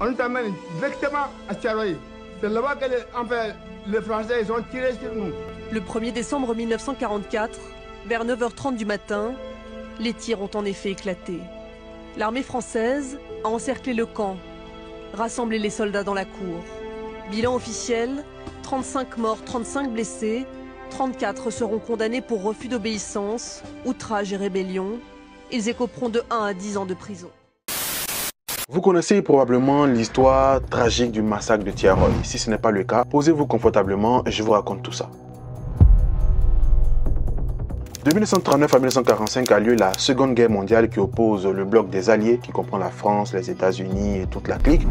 On nous amène directement à Tiaroy. C'est là-bas que les Français ils ont tiré sur nous. Le 1er décembre 1944, vers 9h30 du matin, les tirs ont en effet éclaté. L'armée française a encerclé le camp, rassemblé les soldats dans la cour. Bilan officiel, 35 morts, 35 blessés, 34 seront condamnés pour refus d'obéissance, outrage et rébellion. Ils écoperont de 1 à 10 ans de prison. Vous connaissez probablement l'histoire tragique du massacre de Tiaroy. Si ce n'est pas le cas, posez-vous confortablement et je vous raconte tout ça. De 1939 à 1945 a lieu la Seconde Guerre mondiale qui oppose le bloc des Alliés, qui comprend la France, les États-Unis et toute la clique,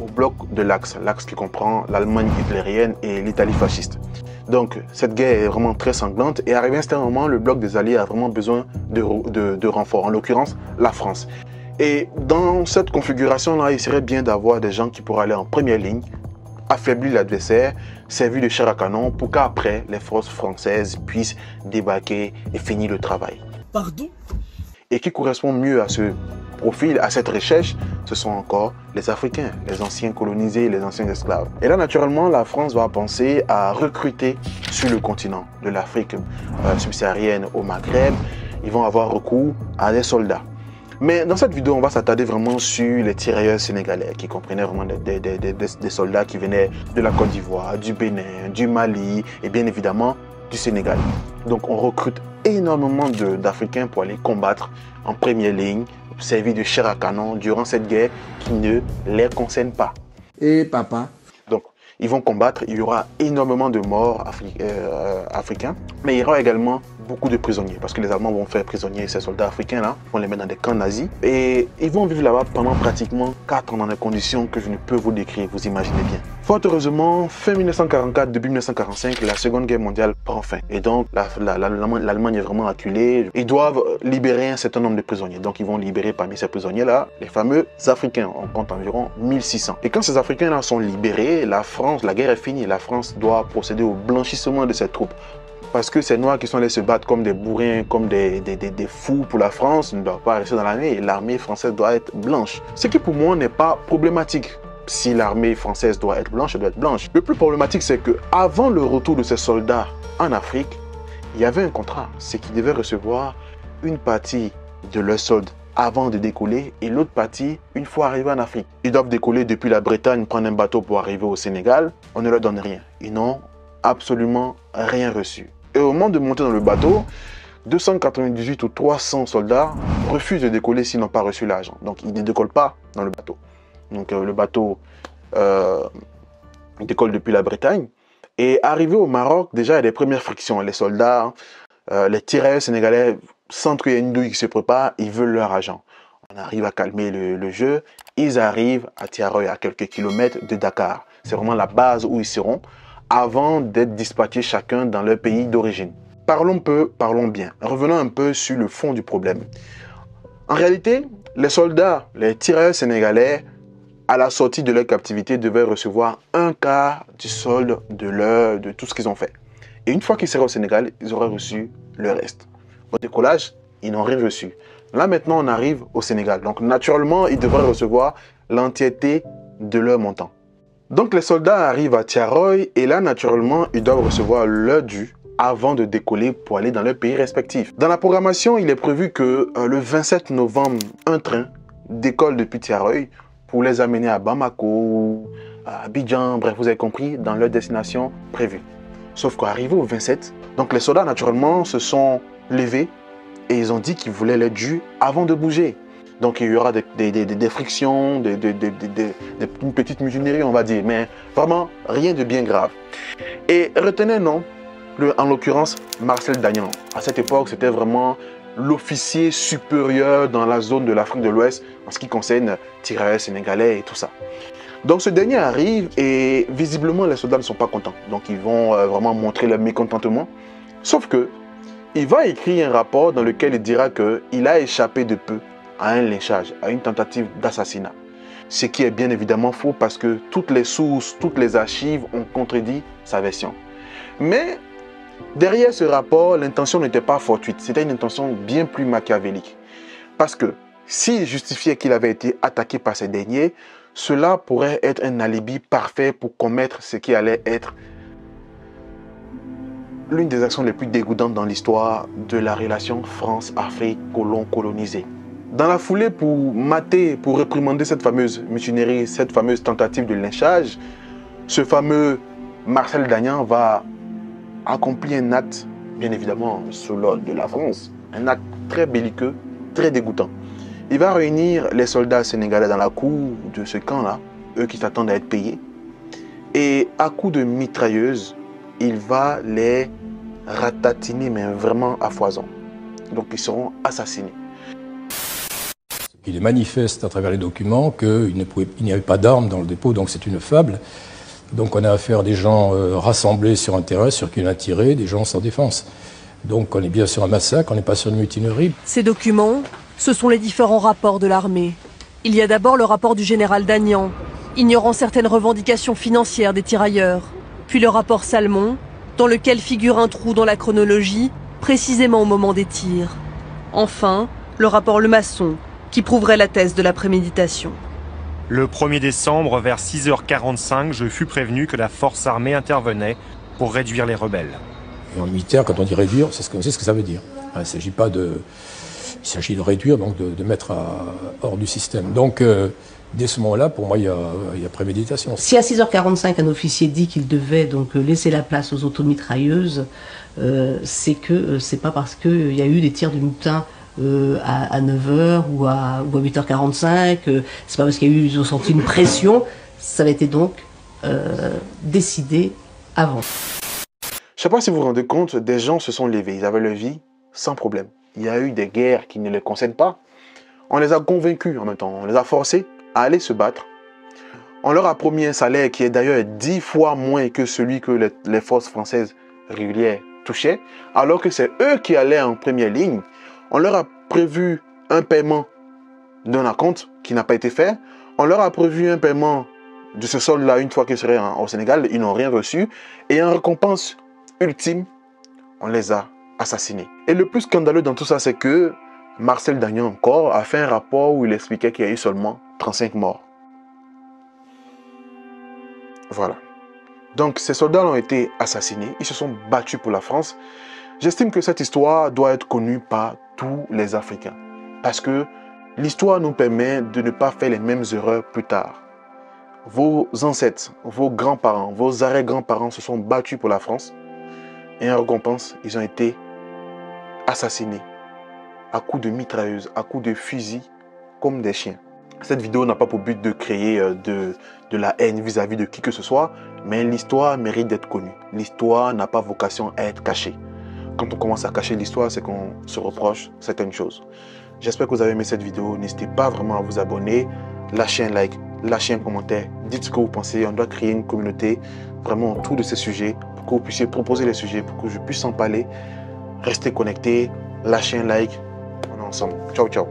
au bloc de l'Axe, l'Axe qui comprend l'Allemagne hitlérienne et l'Italie fasciste. Donc cette guerre est vraiment très sanglante et arrivé à un certain moment, le bloc des Alliés a vraiment besoin de renforts, en l'occurrence la France. Et dans cette configuration-là, il serait bien d'avoir des gens qui pourraient aller en première ligne, affaiblir l'adversaire, servir de chair à canon pour qu'après, les forces françaises puissent débarquer et finir le travail. Pardon? Et qui correspond mieux à ce profil, à cette recherche, ce sont encore les Africains, les anciens colonisés, les anciens esclaves. Et là, naturellement, la France va penser à recruter sur le continent de l'Afrique subsaharienne au Maghreb. Ils vont avoir recours à des soldats. Mais dans cette vidéo, on va s'attarder vraiment sur les tirailleurs sénégalais qui comprenaient vraiment des soldats qui venaient de la Côte d'Ivoire, du Bénin, du Mali et bien évidemment du Sénégal. Donc on recrute énormément d'Africains pour aller combattre en première ligne, servir de chair à canon durant cette guerre qui ne les concerne pas. Et papa? Donc ils vont combattre, il y aura énormément de morts africains, mais il y aura également beaucoup de prisonniers parce que les Allemands vont faire prisonniers ces soldats africains là, vont les mettre dans des camps nazis et ils vont vivre là-bas pendant pratiquement 4 ans dans des conditions que je ne peux vous décrire, vous imaginez bien. Fort heureusement, fin 1944, début 1945, la Seconde Guerre mondiale prend fin et donc l'Allemagne est vraiment acculée. Ils doivent libérer un certain nombre de prisonniers, donc ils vont libérer parmi ces prisonniers là les fameux Africains, on compte environ 1600. Et quand ces Africains là sont libérés, la France, la guerre est finie, la France doit procéder au blanchissement de ses troupes. Parce que ces Noirs qui sont allés se battre comme des bourrins, comme des fous pour la France, ne doivent pas rester dans l'armée et l'armée française doit être blanche. Ce qui pour moi n'est pas problématique. Si l'armée française doit être blanche, elle doit être blanche. Le plus problématique, c'est qu'avant le retour de ces soldats en Afrique, il y avait un contrat. C'est qu'ils devaient recevoir une partie de leur solde avant de décoller et l'autre partie une fois arrivés en Afrique. Ils doivent décoller depuis la Bretagne, prendre un bateau pour arriver au Sénégal. On ne leur donne rien. Ils n'ont absolument rien reçu. Et au moment de monter dans le bateau, 298 ou 300 soldats refusent de décoller s'ils n'ont pas reçu l'argent. Donc ils ne décollent pas dans le bateau. Donc le bateau décolle depuis la Bretagne. Et arrivé au Maroc, déjà il y a des premières frictions. Les soldats, les tirailleurs sénégalais sentent qu'il y a une douille qui se prépare, ils veulent leur argent. On arrive à calmer le jeu. Ils arrivent à Tiaroy, à quelques kilomètres de Dakar. C'est vraiment la base où ils seront, avant d'être dispatchés chacun dans leur pays d'origine. Parlons peu, parlons bien. Revenons un peu sur le fond du problème. En réalité, les soldats, les tirailleurs sénégalais, à la sortie de leur captivité, devaient recevoir un quart du solde de tout ce qu'ils ont fait. Et une fois qu'ils seraient au Sénégal, ils auraient reçu le reste. Au décollage, ils n'ont rien reçu. Là maintenant, on arrive au Sénégal. Donc naturellement, ils devraient recevoir l'entièreté de leur montant. Donc les soldats arrivent à Tiaroy et là naturellement ils doivent recevoir leur dû avant de décoller pour aller dans leur pays respectif. Dans la programmation, il est prévu que le 27 novembre, un train décolle depuis Tiaroy pour les amener à Bamako, à Abidjan, bref vous avez compris, dans leur destination prévue. Sauf qu'arrivé au 27, donc les soldats naturellement se sont levés et ils ont dit qu'ils voulaient leur dû avant de bouger. Donc il y aura des frictions, une petite mutinerie on va dire, mais vraiment rien de bien grave. Et retenez non, en l'occurrence Marcel Dagnan. À cette époque c'était vraiment l'officier supérieur dans la zone de l'Afrique de l'Ouest en ce qui concerne tirailleurs sénégalais et tout ça. Donc ce dernier arrive et visiblement les soldats ne sont pas contents. Donc ils vont vraiment montrer leur mécontentement. Sauf que il va écrire un rapport dans lequel il dira qu'il a échappé de peu à un lynchage, à une tentative d'assassinat. Ce qui est bien évidemment faux parce que toutes les sources, toutes les archives ont contredit sa version. Mais derrière ce rapport, l'intention n'était pas fortuite, c'était une intention bien plus machiavélique. Parce que s'il justifiait qu'il avait été attaqué par ces derniers, cela pourrait être un alibi parfait pour commettre ce qui allait être l'une des actions les plus dégoûtantes dans l'histoire de la relation France-Afrique colon-colonisée. Dans la foulée, pour mater, pour réprimander cette fameuse mutinerie, cette fameuse tentative de lynchage, ce fameux Marcel Dagnan va accomplir un acte, bien évidemment, sous l'ordre de la France, un acte très belliqueux, très dégoûtant. Il va réunir les soldats sénégalais dans la cour de ce camp-là, eux qui s'attendent à être payés, et à coups de mitrailleuses, il va les ratatiner, mais vraiment à foison. Donc ils seront assassinés. Il est manifeste à travers les documents qu'il n'y avait pas d'armes dans le dépôt, donc c'est une fable. Donc on a affaire à des gens rassemblés sur un terrain sur qui on a tiré, des gens sans défense. Donc on est bien sur un massacre, on n'est pas sur une mutinerie. Ces documents, ce sont les différents rapports de l'armée. Il y a d'abord le rapport du général Dagnan, ignorant certaines revendications financières des tirailleurs. Puis le rapport Salmon, dans lequel figure un trou dans la chronologie, précisément au moment des tirs. Enfin, le rapport Lemasson, qui prouverait la thèse de la préméditation. Le 1er décembre, vers 6h45, je fus prévenu que la force armée intervenait pour réduire les rebelles. Et en militaire, quand on dit réduire, c'est ce que ça veut dire. Il s'agit de réduire, donc de mettre hors du système. Donc, dès ce moment-là, pour moi, il y a préméditation. Si à 6h45, un officier dit qu'il devait donc laisser la place aux automitrailleuses, c'est que c'est pas parce qu'il y a eu des tirs de mutin à 9h ou à 8h45, c'est pas parce qu'ils ont senti une pression, ça avait été donc décidé avant. Je ne sais pas si vous vous rendez compte, des gens se sont levés, ils avaient leur vie sans problème. Il y a eu des guerres qui ne les concernent pas. On les a convaincus en même temps, on les a forcés à aller se battre. On leur a promis un salaire qui est d'ailleurs 10 fois moins que celui que les forces françaises régulières touchaient, alors que c'est eux qui allaient en première ligne. On leur a prévu un paiement d'un acompte qui n'a pas été fait. On leur a prévu un paiement de ce solde-là une fois qu'ils seraient au Sénégal. Ils n'ont rien reçu. Et en récompense ultime, on les a assassinés. Et le plus scandaleux dans tout ça, c'est que Marcel Dagnan encore a fait un rapport où il expliquait qu'il y a eu seulement 35 morts. Voilà. Donc ces soldats ont été assassinés. Ils se sont battus pour la France. J'estime que cette histoire doit être connue par tous les Africains. Parce que l'histoire nous permet de ne pas faire les mêmes erreurs plus tard. Vos ancêtres, vos grands-parents, vos arrière-grands-parents se sont battus pour la France. Et en récompense, ils ont été assassinés à coups de mitrailleuses, à coups de fusils, comme des chiens. Cette vidéo n'a pas pour but de créer de la haine vis-à-vis de qui que ce soit, mais l'histoire mérite d'être connue. L'histoire n'a pas vocation à être cachée. Quand on commence à cacher l'histoire, c'est qu'on se reproche certaines choses. J'espère que vous avez aimé cette vidéo. N'hésitez pas vraiment à vous abonner, lâchez un like, lâchez un commentaire, dites ce que vous pensez. On doit créer une communauté vraiment autour de ces sujets pour que vous puissiez proposer les sujets, pour que je puisse en parler. Restez connectés, lâchez un like. On est ensemble. Ciao, ciao.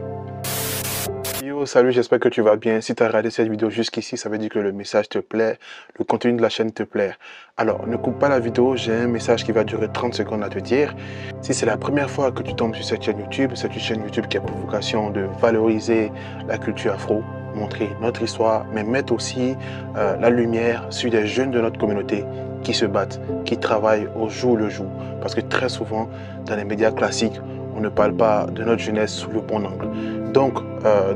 Yo, salut, j'espère que tu vas bien. Si tu as regardé cette vidéo jusqu'ici, ça veut dire que le message te plaît, le contenu de la chaîne te plaît. Alors, ne coupe pas la vidéo, j'ai un message qui va durer 30 secondes à te dire. Si c'est la première fois que tu tombes sur cette chaîne YouTube, c'est une chaîne YouTube qui a pour vocation de valoriser la culture afro, montrer notre histoire, mais mettre aussi la lumière sur des jeunes de notre communauté qui se battent, qui travaillent au jour le jour. Parce que très souvent, dans les médias classiques, on ne parle pas de notre jeunesse sous le bon angle. Donc,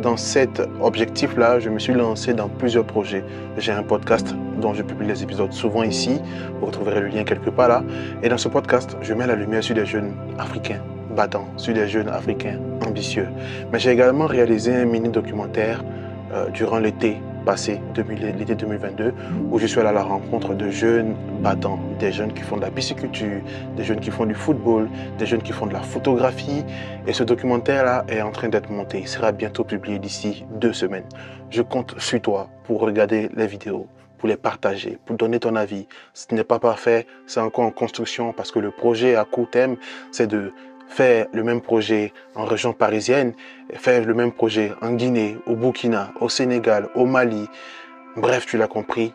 dans cet objectif-là, je me suis lancé dans plusieurs projets. J'ai un podcast dont je publie les épisodes souvent ici. Vous retrouverez le lien quelque part là. Et dans ce podcast, je mets la lumière sur des jeunes africains battants, sur des jeunes africains ambitieux. Mais j'ai également réalisé un mini-documentaire durant l'été passé, l'été 2022, où je suis allé à la rencontre de jeunes battants, des jeunes qui font de la pisciculture, des jeunes qui font du football, des jeunes qui font de la photographie. Et ce documentaire-là est en train d'être monté. Il sera bientôt publié d'ici 2 semaines. Je compte sur toi pour regarder les vidéos, pour les partager, pour donner ton avis. Ce n'est pas parfait, c'est encore en construction parce que le projet à court terme, c'est de faire le même projet en région parisienne, faire le même projet en Guinée, au Burkina, au Sénégal, au Mali. Bref, tu l'as compris,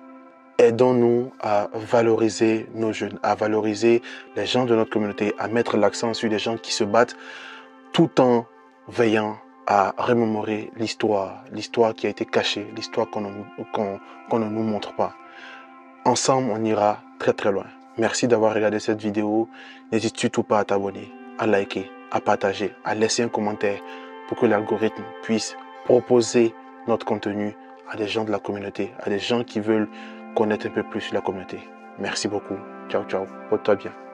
aidons-nous à valoriser nos jeunes, à valoriser les gens de notre communauté, à mettre l'accent sur les gens qui se battent tout en veillant à remémorer l'histoire qui a été cachée, l'histoire qu'on ne nous montre pas. Ensemble, on ira très très loin. Merci d'avoir regardé cette vidéo. N'hésite surtout pas à t'abonner, à liker, à partager, à laisser un commentaire pour que l'algorithme puisse proposer notre contenu à des gens de la communauté, à des gens qui veulent connaître un peu plus la communauté. Merci beaucoup. Ciao, ciao. Porte-toi bien.